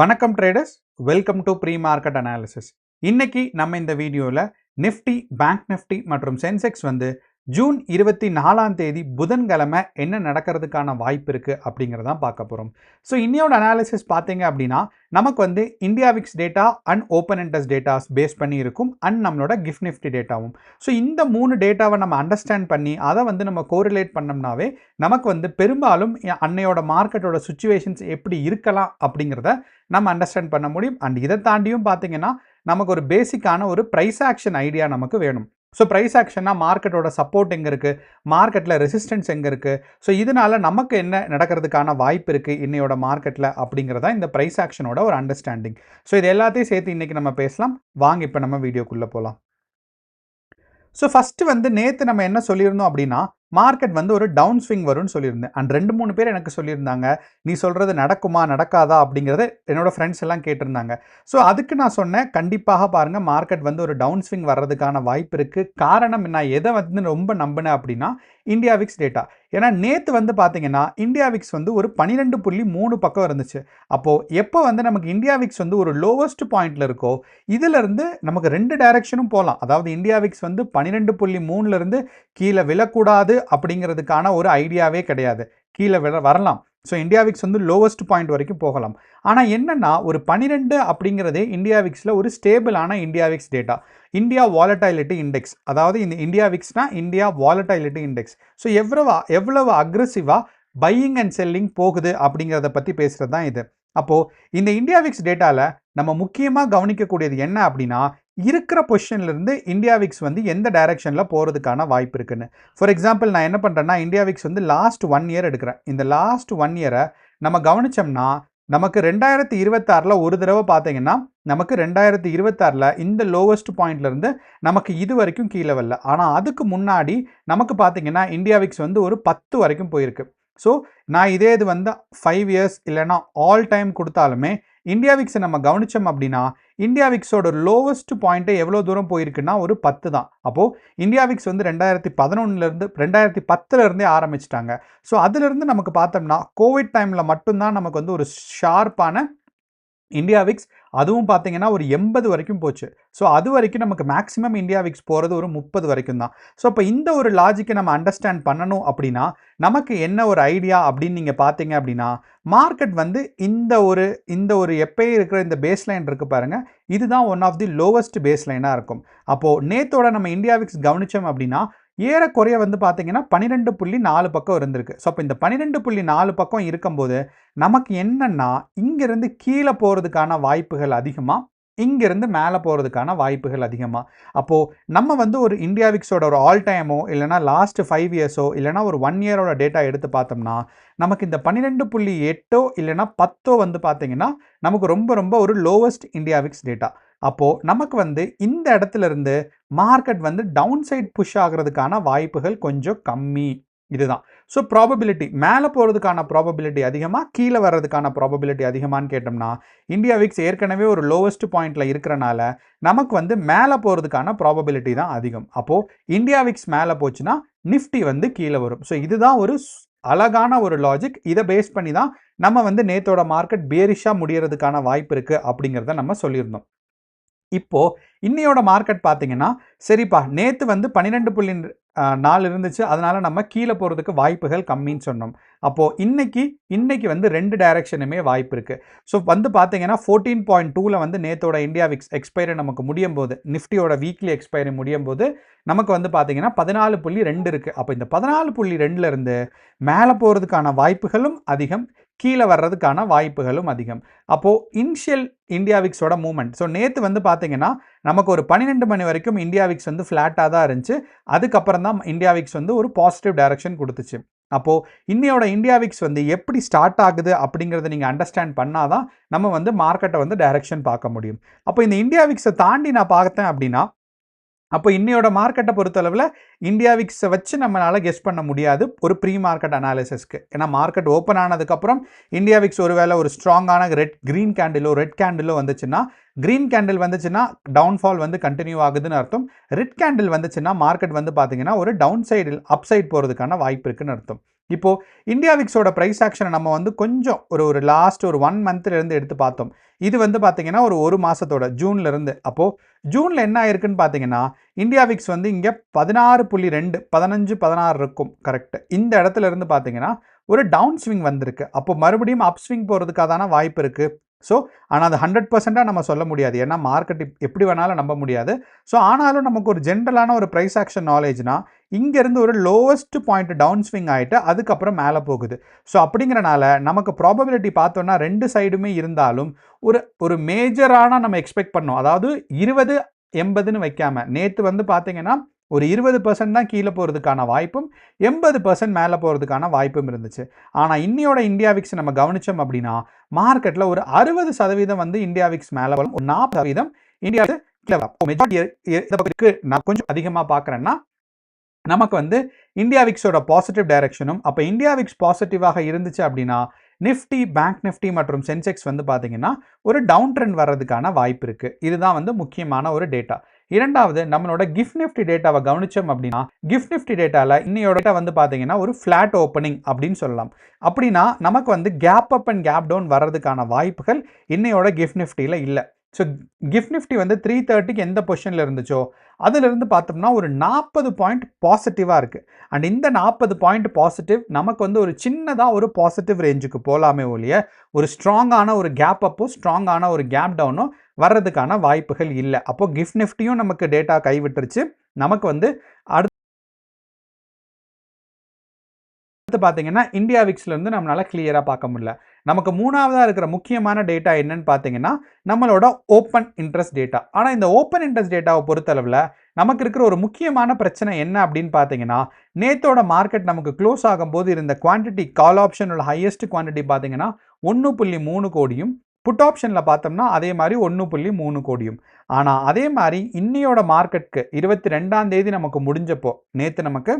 வணக்கம் traders, welcome to pre market analysis. இன்னைக்கு நம்ம இந்த வீடியோவில் நிஃப்டி, பேங்க் நிஃப்டி மற்றும் சென்செக்ஸ் ஜூன் 24ஆம் தேதி புதன்கிழமை என்ன நடக்கிறதுக்கான வாய்ப்பு இருக்குது அப்படிங்கிறதான் பார்க்க போகிறோம். ஸோ இன்னையோட அனாலிசிஸ் பார்த்தீங்க அப்படின்னா நமக்கு India VIX data and open interest datas base பண்ணி இருக்கும் அண்ட் நம்மளோட கிஃப்ட் நிஃப்டி டேட்டாவும். ஸோ இந்த 3 டேட்டாவை நம்ம அண்டர்ஸ்டாண்ட் பண்ணி அதை நம்ம கோரிலேட் பண்ணோம்னாவே நமக்கு பெரும்பாலும் அன்னையோட மார்க்கெட்டோட சுச்சுவேஷன்ஸ் எப்படி இருக்கலாம் அப்படிங்கிறத நம்ம அண்டர்ஸ்டாண்ட் பண்ண முடியும். அண்ட் இதை தாண்டியும் பார்த்தீங்கன்னா நமக்கு ஒரு பேசிக்கான ஒரு ப்ரைஸ் ஆக்ஷன் ஐடியா நமக்கு வேணும். ஸோ ப்ரைஸ் ஆக்ஷன்னா மார்க்கெட்டோட சப்போர்ட் எங்கே இருக்குது, மார்க்கெட்டில் ரெசிஸ்டன்ஸ் எங்கே இருக்குது, ஸோ இதனால் நமக்கு என்ன நடக்கிறதுக்கான வாய்ப்பு இருக்குது இன்னையோட மார்க்கெட்டில் அப்படிங்கிறதா இந்த ப்ரைஸ் ஆக்ஷனோட ஒரு அண்டர்ஸ்டாண்டிங். ஸோ இது எல்லாத்தையும் சேர்த்து இன்றைக்கி நம்ம பேசலாம். வாங்க இப்போ நம்ம வீடியோக்குள்ளே போகலாம். ஸோ ஃபஸ்ட்டு நேற்று நம்ம என்ன சொல்லியிருந்தோம் அப்படின்னா மார்க்கெட் ஒரு டவுன் ஸ்விங் வரும்னு சொல்லியிருந்தேன். அண்ட் 2-3 பேர் எனக்கு சொல்லியிருந்தாங்க, நீ சொல்கிறது நடக்குமா நடக்காதா அப்படிங்கிறத என்னோடய ஃப்ரெண்ட்ஸ் எல்லாம் கேட்டிருந்தாங்க. ஸோ அதுக்கு நான் சொன்னேன், கண்டிப்பாக பாருங்கள் மார்க்கெட் ஒரு டவுன் ஸ்விங் வர்றதுக்கான வாய்ப்பு இருக்குது. காரணம் நான் எதை ரொம்ப நம்பினேன் அப்படின்னா இந்தியா விக்ஸ் டேட்டா. ஏன்னா நேற்று பார்த்தீங்கன்னா இந்தியா விக்ஸ் ஒரு 12.3 பக்கம் இருந்துச்சு. அப்போது எப்போ நமக்கு இந்தியா விக்ஸ் ஒரு லோவஸ்ட் பாயிண்டில் இருக்கோ இதிலிருந்து நமக்கு 2 டைரக்ஷனும் போகலாம். அதாவது இந்தியா விக்ஸ் 12.3லேருந்து கீழே விழக்கூடாது அப்படிங்கிறதுக்கான ஒரு ஐடியாவே கிடையாது. கீழே வரலாம். So India Vicks lowest point வரைக்கும் போகலாம். ஆனால் என்னென்னா ஒரு 12 அப்படிங்கிறதே இந்தியா விக்ஸில் ஒரு ஸ்டேபிளான India VIX data. India volatility index, அதாவது இந்த இந்தியா விக்ஸ்னா இந்தியா வாலடைலிட்டி இண்டெக்ஸ். ஸோ எவ்வளவு அக்ரெசிவாக பையிங் அண்ட் செல்லிங் போகுது அப்படிங்கிறத பற்றி பேசுகிறது தான் இது. அப்போது இந்த இந்தியா விக்ஸ் டேட்டாவில் நம்ம முக்கியமாக கவனிக்கக்கூடியது என்ன அப்படின்னா இருக்கிற பொசிஷன்லேருந்து இந்தியா விக்ஸ் எந்த டைரக்ஷனில் போகிறதுக்கான வாய்ப்பு இருக்குன்னு. ஃபார் எக்ஸாம்பிள் நான் என்ன பண்ணுறேன்னா இந்தியா விக்ஸ் லாஸ்ட் 1 இயர் எடுக்கிறேன். இந்த லாஸ்ட் 1 இயரை நம்ம கவனித்தோம்னா நமக்கு 2026 ஒரு தடவை பார்த்தீங்கன்னா நமக்கு 2026 இந்த லோவஸ்ட் பாயிண்ட்லேருந்து நமக்கு இது வரைக்கும் கீழே வரல. ஆனால் அதுக்கு முன்னாடி நமக்கு பார்த்தீங்கன்னா இந்தியா விக்ஸ் ஒரு 10 வரைக்கும் போயிருக்கு. ஸோ நான் இதே இது 5 இயர்ஸ் இல்லைனா ஆல் டைம் கொடுத்தாலுமே இந்தியா விக்ஸை நம்ம கவனித்தோம் அப்படின்னா இந்தியா விக்ஸோட லோவஸ்ட் பாயிண்ட்டை எவ்வளோ தூரம் போயிருக்குன்னா ஒரு 10 தான். அப்போது இந்தியா விக்ஸ் 2011 2010 ஆரம்பிச்சிட்டாங்க. ஸோ அதிலிருந்து நமக்கு பார்த்தோம்னா கோவிட் டைமில் மட்டும்தான் நமக்கு ஒரு ஷார்ப்பான இந்தியா விக்ஸ், அதுவும் பார்த்தீங்கன்னா ஒரு 80 வரைக்கும் போச்சு. ஸோ அது வரைக்கும் நமக்கு மேக்ஸிமம் இந்தியா விக்ஸ் போகிறது ஒரு 30 வரைக்கும் தான். ஸோ இப்போ இந்த ஒரு லாஜிக்கை நம்ம அண்டர்ஸ்டாண்ட் பண்ணணும் அப்படின்னா நமக்கு என்ன ஒரு ஐடியா அப்படின்னு நீங்கள் பார்த்தீங்க அப்படின்னா மார்க்கெட் இந்த ஒரு எப்பயே இருக்கிற இந்த பேஸ் லைன் இருக்குது பாருங்கள், இதுதான் one of the lowest base லைனாக இருக்கும். அப்போது நேத்தோட நம்ம இந்தியா விக்ஸ் கவனித்தோம் அப்படின்னா ஏறக்குறைய பார்த்தீங்கன்னா 12.4 பக்கம் இருந்திருக்கு. ஸோ அப்போ இந்த 12.4 பக்கம் இருக்கும்போது நமக்கு என்னன்னா இங்கிருந்து கீழே போகிறதுக்கான வாய்ப்புகள் அதிகமாக, இங்கிருந்து மேலே போகிறதுக்கான வாய்ப்புகள் அதிகமாக. அப்போது நம்ம ஒரு இந்தியா விக்ஸோட ஒரு ஆல் டைமோ இல்லைனா லாஸ்ட் 5 இயர்ஸோ இல்லைனா ஒரு 1 இயரோட டேட்டா எடுத்து பார்த்தோம்னா நமக்கு இந்த 12.8 இல்லைனா 10 பார்த்தீங்கன்னா நமக்கு ரொம்ப ஒரு லோவஸ்ட் இந்தியா விக்ஸ் டேட்டா. அப்போது நமக்கு இந்த இடத்துல இருந்து மார்க்கெட் டவுன் சைட் புஷ் ஆகிறதுக்கான வாய்ப்புகள் கொஞ்சம் கம்மி. இதுதான். ஸோ ப்ராபபிலிட்டி மேலே போகிறதுக்கான ப்ராபபிலிட்டி அதிகமாக, கீழே வர்றதுக்கான ப்ராபபிலிட்டி அதிகமானு கேட்டோம்னா இந்தியா விக்ஸ் ஏற்கனவே ஒரு லோவஸ்ட் பாயிண்டில் இருக்கிறனால நமக்கு மேலே போகிறதுக்கான ப்ராபபிலிட்டி தான் அதிகம். அப்போது இந்தியா விக்ஸ் மேலே போச்சுன்னா நிஃப்டி கீழே வரும். ஸோ இதுதான் ஒரு அழகான ஒரு லாஜிக். இதை பேஸ் பண்ணி தான் நம்ம நேத்தோட மார்க்கெட் பேரிஷாக முடியறதுக்கான வாய்ப்பு இருக்குது அப்படிங்கிறத நம்ம சொல்லியிருந்தோம். இப்போது இன்னையோட மார்க்கெட் பார்த்தீங்கன்னா சரிப்பா நேற்று 12.4 இருந்துச்சு, அதனால் நம்ம கீழே போகிறதுக்கு வாய்ப்புகள் கம்மின்னு சொன்னோம். அப்போது இன்னைக்கு 2 டைரக்ஷனுமே வாய்ப்பு இருக்குது. ஸோ பார்த்தீங்கன்னா 14.2ல் நேத்தோட இந்தியா விக்ஸ் எக்ஸ்பைரி நமக்கு முடியும் போது, நிஃப்டியோட வீக்லி எக்ஸ்பைரி முடியும் போது நமக்கு பார்த்தீங்கன்னா 14.2 இருக்குது. அப்போ இந்த 14.2லேருந்து மேலே போகிறதுக்கான வாய்ப்புகளும் அதிகம், கீழே வர்றதுக்கான வாய்ப்புகளும் அதிகம். அப்போது இனிஷியல் இந்தியா விக்ஸோட மூவ்மெண்ட், ஸோ நேற்று பார்த்தீங்கன்னா நமக்கு ஒரு 12 மணி வரைக்கும் இந்தியா விக்ஸ் ஃப்ளாட்டாக தான் இருந்துச்சு. அதுக்கப்புறம் தான் இந்தியா விக்ஸ் ஒரு பாசிட்டிவ் டைரக்ஷன் கொடுத்துச்சு. அப்போது இன்னையோட இந்தியா விக்ஸ் எப்படி ஸ்டார்ட் ஆகுது அப்படிங்கிறத நீங்கள் அண்டர்ஸ்டாண்ட் பண்ணால் தான் நம்ம மார்க்கெட்டை டைரக்ஷன் பார்க்க முடியும். அப்போ இந்த இந்தியா விக்ஸை தாண்டி நான் பார்த்தேன் அப்படின்னா அப்போ இன்னையோட மார்க்கெட்டை பொறுத்தளவில் இந்தியா விக்ஸை வச்சு நம்மளால் கெஸ் பண்ண முடியாது ஒரு ப்ரீ மார்க்கெட் அனாலிசிஸ்க்கு. ஏன்னா மார்க்கெட் ஓப்பன் ஆனதுக்கப்புறம் இந்தியா விக்ஸ் ஒருவேளை ஒரு ஸ்ட்ராங்கான ரெட் கேண்டிலோ வந்துச்சுன்னா, க்ரீன் கேண்டில் வந்துச்சுன்னா டவுன்ஃபால் கண்டினியூ ஆகுதுன்னு அர்த்தம். ரெட் கேண்டில் வந்துச்சுன்னா மார்க்கெட் பார்த்தீங்கன்னா ஒரு டவுன் சைடில் அப் சைட் போகிறதுக்கான வாய்ப்பு இருக்குன்னு அர்த்தம். இப்போ இந்தியா விக்ஸோட பிரைஸ் ஆக்ஷனை நம்ம வந்து கொஞ்சம் ஒரு லாஸ்ட் ஒரு 1 மந்த்லேருந்து எடுத்து பார்த்தோம். இது வந்து பார்த்தீங்கன்னா ஒரு மாதத்தோட ஜூன்லேருந்து. அப்போது ஜூனில் என்ன ஆயிருக்குன்னு பார்த்தீங்கன்னா இந்தியா விக்ஸ் வந்து இங்கே 16.2 15 16 இருக்கும் கரெக்ட். இந்த இடத்துல இருந்து பார்த்தீங்கன்னா ஒரு டவுன் ஸ்விங் வந்திருக்கு. அப்போ மறுபடியும் அப் ஸ்விங் போகிறதுக்கான வாய்ப்பு இருக்குது. ஸோ ஆனால் அது 100%ஆக நம்ம சொல்ல முடியாது, ஏன்னா மார்க்கெட் எப்படி வேணாலும் நம்ப முடியாது. ஸோ ஆனாலும் நமக்கு ஒரு ஜென்ரலான ஒரு ப்ரைஸ் ஆக்ஷன் நாலேஜ்னா இங்கேருந்து ஒரு லோவஸ்ட் பாயிண்ட் டவுன் ஸ்விங் ஆகிட்டு அதுக்கப்புறம் மேலே போகுது. ஸோ அப்படிங்கிறனால நமக்கு ப்ராபபிலிட்டி பார்த்தோன்னா 2 சைடுமே இருந்தாலும் ஒரு மேஜரான நம்ம எக்ஸ்பெக்ட் பண்ணோம். அதாவது 20-80ன்னு வைக்காமல் நேற்று வந்து பார்த்தீங்கன்னா ஒரு 20% தான் கீழே போகிறதுக்கான வாய்ப்பும் 80% மேலே போகிறதுக்கான வாய்ப்பும் இருந்துச்சு. ஆனால் இன்னையோட இந்தியா விக்ஸ் நம்ம கவனித்தோம் அப்படின்னா மார்க்கெட்டில் ஒரு 60% வந்து இந்தியா விக்ஸ் மேலே வரும், ஒரு 40% இந்தியா மெஜாரிட்டி நான் கொஞ்சம் அதிகமாக பார்க்குறேன்னா நமக்கு வந்து இந்தியா விக்ஸோட பாசிட்டிவ் டைரக்ஷனும். அப்போ இந்தியா விக்ஸ் பாசிட்டிவாக இருந்துச்சு அப்படின்னா நிஃப்டி, பேங்க் நிஃப்டி மற்றும் சென்செக்ஸ் வந்து பார்த்தீங்கன்னா ஒரு டவுன் ட்ரெண்ட் வர்றதுக்கான வாய்ப்பு இருக்குது. இதுதான் வந்து முக்கியமான ஒரு டேட்டா. இரண்டாவது, நம்மளோட கிஃப்ட் நிஃப்டி டேட்டாவை கவனிச்சோம் அப்படின்னா கிஃப்ட் நிஃப்டி டேட்டாவில் இன்னையோட டேட்டா வந்து பார்த்தீங்கன்னா ஒரு ஃப்ளாட் ஓப்பனிங் அப்படின்னு சொல்லலாம். அப்படின்னா நமக்கு வந்து gap up and gap down வர்றதுக்கான வாய்ப்புகள் இன்னையோட கிஃப்ட் நிஃப்டியில் இல்லை. ஸோ கிஃப்ட் நிஃப்டி வந்து 330க்கு எந்த பொசிஷனில் இருந்துச்சோ அதிலிருந்து பார்த்தோம்னா ஒரு 40 பாயிண்ட் பாசிட்டிவாக இருக்குது. அண்ட் இந்த 40 பாயிண்ட் பாசிட்டிவ் நமக்கு வந்து ஒரு சின்னதாக ஒரு பாசிட்டிவ் ரேஞ்சுக்கு போகலாமே ஒழிய ஒரு ஸ்ட்ராங்கான ஒரு கேப் அப்போ ஸ்ட்ராங்கான ஒரு கேப் டவுனும் வர்றதுக்கான வாய்ப்புகள் இல்லை. அப்போ கிஃப்ட் நிஃப்டியும் நமக்கு டேட்டா கைவிட்டுருச்சு. நமக்கு வந்து அடுத்து பார்த்தீங்கன்னா இந்தியா விக்ஸ்லேருந்து நம்மளால் கிளியராக பார்க்க முடியல. நமக்கு மூணாவதாக இருக்கிற முக்கியமான டேட்டா என்னன்னு பார்த்தீங்கன்னா நம்மளோட ஓப்பன் இன்ட்ரெஸ்ட் டேட்டா. ஆனால் இந்த ஓப்பன் இன்ட்ரெஸ்ட் டேட்டாவை பொறுத்தளவில் நமக்கு இருக்கிற ஒரு முக்கியமான பிரச்சனை என்ன அப்படின்னு பார்த்தீங்கன்னா நேத்தோட மார்க்கெட் நமக்கு க்ளோஸ் ஆகும்போது இருந்த குவான்டிட்டி கால் ஆப்ஷனோட ஹையஸ்ட் குவான்டிட்டி பார்த்தீங்கன்னா 1.3 கோடியும், புட் ஆப்ஷனில் பார்த்தோம்னா அதே மாதிரி 1.3 கோடியும். ஆனால் அதே மாதிரி இன்னையோட மார்க்கெட்டுக்கு 22ஆம் தேதி நமக்கு முடிஞ்சப்போ, நேற்று நமக்கு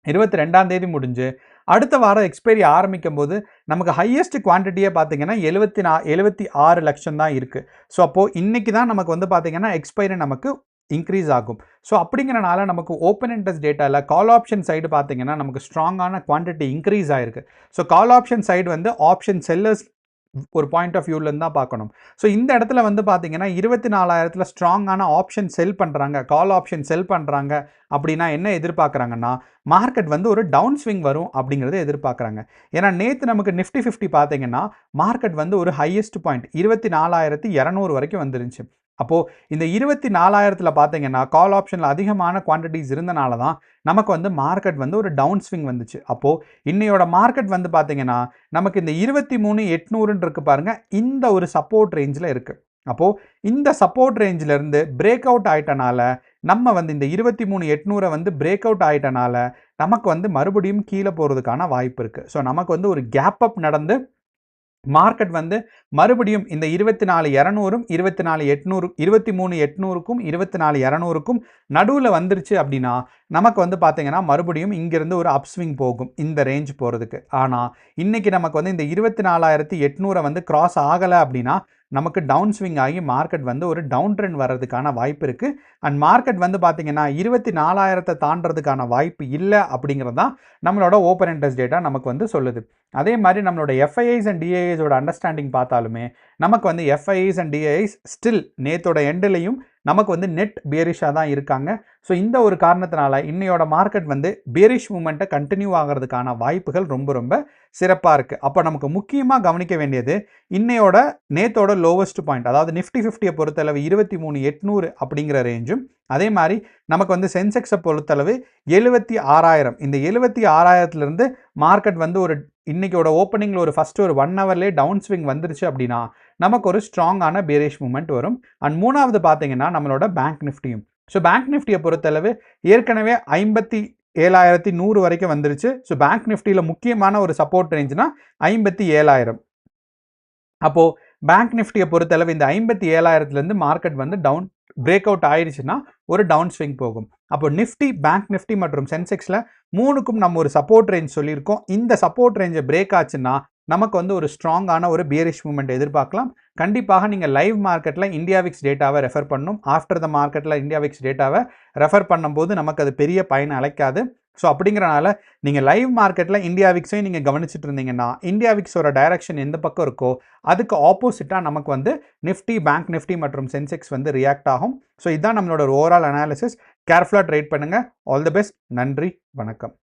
22ஆம் தேதி முடிஞ்சு அடுத்த வாரம் எக்ஸ்பைரி ஆரம்பிக்கும் போது நமக்கு ஹையஸ்ட் குவான்டிட்டியே பார்த்தீங்கன்னா 76 லட்சம் தான் இருக்குது. ஸோ அப்போது இன்றைக்கி தான் நமக்கு வந்து பார்த்தீங்கன்னா எக்ஸ்பைரி நமக்கு இன்க்ரீஸ் ஆகும். ஸோ அப்படிங்கிறனால நமக்கு ஓப்பன் இன்ட்ரெஸ்ட் டேட்டாவில் கால் ஆப்ஷன் சைடு பார்த்தீங்கன்னா நமக்கு ஸ்ட்ராங்கான குவான்டிட்டி இன்க்ரீஸ் ஆகிருக்கு. ஸோ கால் ஆப்ஷன் சைடு வந்து ஆப்ஷன் செல்லர்ஸ் ஒரு பாயிண்ட் ஆஃப் வியூலேருந்து தான் பார்க்கணும். ஸோ இந்த இடத்துல வந்து பார்த்தீங்கன்னா 24,000 ஸ்ட்ராங்கான ஆப்ஷன் செல் பண்ணுறாங்க, கால் ஆப்ஷன் செல் பண்ணுறாங்க அப்படின்னா என்ன எதிர்பார்க்குறாங்கன்னா மார்க்கெட் வந்து ஒரு டவுன் ஸ்விங் வரும் அப்படிங்கிறத எதிர்பார்க்குறாங்க. ஏன்னா நேற்று நமக்கு நிஃப்டி 50 பார்த்தீங்கன்னா மார்க்கெட் வந்து ஒரு ஹையஸ்ட் பாயிண்ட் 24,200 வரைக்கும் வந்துருந்துச்சு. அப்போது இந்த 24,000 பார்த்தீங்கன்னா கால் ஆப்ஷனில் அதிகமான குவான்டிட்டிஸ் இருந்தனால தான் நமக்கு வந்து மார்க்கெட் வந்து ஒரு டவுன் ஸ்விங் வந்துச்சு. அப்போது இன்னையோட மார்க்கெட் வந்து பார்த்தீங்கன்னா நமக்கு இந்த 23,800 இருக்கு பாருங்க, இந்த ஒரு சப்போர்ட் ரேஞ்சில் இருக்குது. அப்போது இந்த சப்போர்ட் ரேஞ்சிலேருந்து பிரேக் அவுட் ஆகிட்டனால நம்ம வந்து இந்த 23,800 வந்து பிரேக் அவுட் ஆகிட்டனால நமக்கு வந்து மறுபடியும் கீழே போகிறதுக்கான வாய்ப்பு இருக்குது. ஸோ நமக்கு வந்து ஒரு கேப் அப் நடந்து மார்க்கெட் வந்து மறுபடியும் இந்த 24,200ம் 24,800 23,800க்கும் 24,200க்கும் நடுவில் வந்துருச்சு அப்படின்னா நமக்கு வந்து பார்த்தீங்கன்னா மறுபடியும் இங்கிருந்து ஒரு அப்ஸ்விங் போகும் இந்த ரேஞ்ச் போகிறதுக்கு. ஆனால் இன்றைக்கி நமக்கு வந்து இந்த 24,800 வந்து கிராஸ் ஆகலை அப்படின்னா நமக்கு டவுன் ஸ்விங் ஆகி மார்க்கெட் வந்து ஒரு டவுன் ட்ரெண்ட் வர்றதுக்கான வாய்ப்பு இருக்குது. அண்ட் மார்க்கெட் வந்து பார்த்தீங்கன்னா 24,000 தாண்டறதுக்கான வாய்ப்பு இல்லை அப்படிங்கிறது தான் நம்மளோட ஓப்பன் இன்ட்ரெஸ்ட் டேட்டா நமக்கு வந்து சொல்லுது. அதே மாதிரி நம்மளோட எஃப்ஐஐஸ் அண்ட் டிஐஐஸோட அண்டர்ஸ்டாண்டிங் பார்த்தாலுமே நமக்கு வந்து எஃப்ஐஐஸ் அண்ட் டிஐஐஸ் ஸ்டில் நேத்தோட எண்ட்லையும் நமக்கு வந்து நெட் பியரிஷாக தான் இருக்காங்க. ஸோ இந்த ஒரு காரணத்தினால இன்னையோட மார்க்கெட் வந்து பியரிஷ் மூமெண்ட்டை கண்டினியூ ஆகிறதுக்கான வாய்ப்புகள் ரொம்ப ரொம்ப சிறப்பாக இருக்குது. அப்போ நமக்கு முக்கியமாக கவனிக்க வேண்டியது இன்னையோட நேத்தோட லோவஸ்ட் பாயிண்ட், அதாவது நிஃப்டி 50 பொறுத்தளவு 23,800 அப்படிங்கிற ரேஞ்சும், அதே மாதிரி நமக்கு வந்து சென்செக்ஸை பொறுத்தளவு 76,000. இந்த 76,000லேருந்து மார்க்கெட் வந்து ஒரு இன்றைக்கோட ஓப்பனிங்கில் ஒரு ஃபஸ்ட்டு ஒரு 1 ஹவர்லேயே டவுன் ஸ்விங் வந்துருச்சு அப்படின்னா நமக்கு ஒரு ஸ்ட்ராங்கான பேரிஷ் மூமெண்ட் வரும். அண்ட் மூணாவது பார்த்தீங்கன்னா நம்மளோட பேங்க் நிஃப்டியும். ஸோ பேங்க் நிஃப்டியை பொறுத்தளவு ஏற்கனவே 57,100 வரைக்கும் வந்துருச்சு. ஸோ பேங்க் நிஃப்டியில் முக்கியமான ஒரு சப்போர்ட் ரேஞ்சுனா 57,000. அப்போது பேங்க் நிஃப்டியை பொறுத்தளவு இந்த 57,000லேருந்து மார்க்கெட் வந்து டவுன் பிரேக் அவுட் ஆயிடுச்சுன்னா ஒரு டவுன் ஸ்விங் போகும். அப்போ நிஃப்டி, பேங்க் நிஃப்டி மற்றும் சென்செக்ஸில் மூணுக்கும் நம்ம ஒரு சப்போர்ட் ரேஞ்ச் சொல்லியிருக்கோம். இந்த சப்போர்ட் ரேஞ்சை பிரேக் ஆச்சுன்னா நமக்கு வந்து ஒரு ஸ்ட்ராங்கான ஒரு பியரிஷ் மூமெண்ட் எதிர்பார்க்கலாம். கண்டிப்பாக நீங்கள் லைவ் மார்க்கெட்டில் இந்தியா விக்ஸ் டேட்டாவை ரெஃபர் பண்ணணும். ஆஃப்டர் த மார்க்கெட்டில் இந்தியா விக்ஸ் டேட்டாவை ரெஃபர் பண்ணும்போது நமக்கு அது பெரிய பயன் அளிக்காது. ஸோ அப்படிங்கிறனால நீங்கள் லைவ் மார்க்கெட்டில் இந்தியா விக்ஸையும் நீங்கள் கவனிச்சுட்டு இருந்தீங்கன்னா இந்தியா விக்ஸோட டைரக்ஷன் எந்த பக்கம் இருக்கோ அதுக்கு ஆப்போசிட்டாக நமக்கு வந்து நிஃப்டி, பேங்க் நிஃப்டி மற்றும் சென்செக்ஸ் வந்து ரியாக்ட் ஆகும். ஸோ இதுதான் நம்மளோட ஓவரால் அனாலிசிஸ். கேர்ஃபுல்லாக ட்ரேட் பண்ணுங்கள். All the best. நன்றி, வணக்கம்.